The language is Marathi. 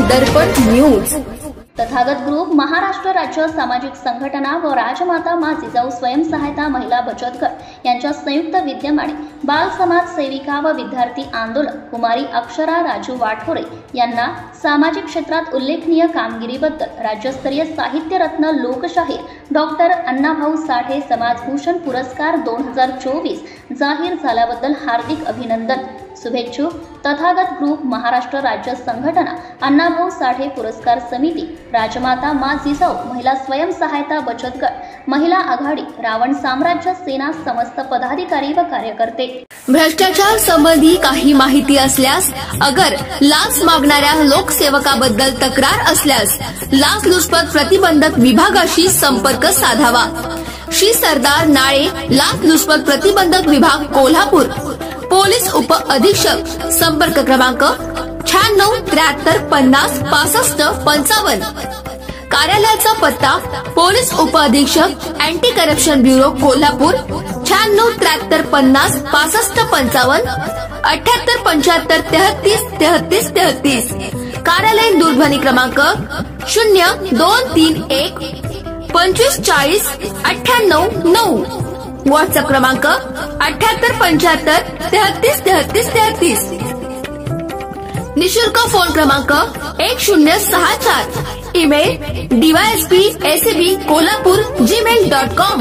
दर्पण न्यूज। तथागत ग्रुप महाराष्ट्र राज्य सामाजिक संघटना व राजमाता मा जिजाऊ स्वयंसहायता महिला बचत गट यांच्या संयुक्त विद्यमाने बाल समाज सेविका व विद्यार्थी आंदोलक कुमारी अक्षरा राजू वाठोरे यांना सामाजिक क्षेत्रात उल्लेखनीय कामगिरीबद्दल राज्यस्तरीय साहित्य रत्न लोकशाहीर डॉक्टर अण्णाभाऊ साठे समाजभूषण पुरस्कार 2024 जाहीर झाल्याबद्दल हार्दिक अभिनंदन। शुभेच्छुक तथागत ग्रुप महाराष्ट्र राज्य संघटना, अण्णाभाऊ साठे पुरस्कार समिती, राजमाता मा जिजाऊ महिला स्वयंसहायता बचत गट, महिला आघाडी, रावण साम्राज्य सेना समस्त पदाधिकारी व कार्यकर्ते। भ्रष्टाचार संबंधी काही माहिती असल्यास, अगर लाच मागणाऱ्या लोकसेवकाबद्दल तक्रार असल्यास लाचलुचपत प्रतिबंधक विभागाशी संपर्क साधावा। श्री सरदार नाळे लाचलुचपत प्रतिबंधक विभाग कोल्हापूर, पोलीस उप अधीक्षक, संपर्क क्रमांक 96 73 50 65 55। कार्यालयाचा पत्ता पोलीस उप अधीक्षक अँटी करप्शन ब्युरो कोल्हापूर 96 73 50 65 55 78 75 33 33 33। कार्यालयीन दूरध्वनी क्रमांक 0231 25 40 98 9। व्हॉट्सअप क्रमांक 78 75 33 33 33। निशुल्क फोन क्रमांक 1064। Email dysp@kolhapur@gmail.com।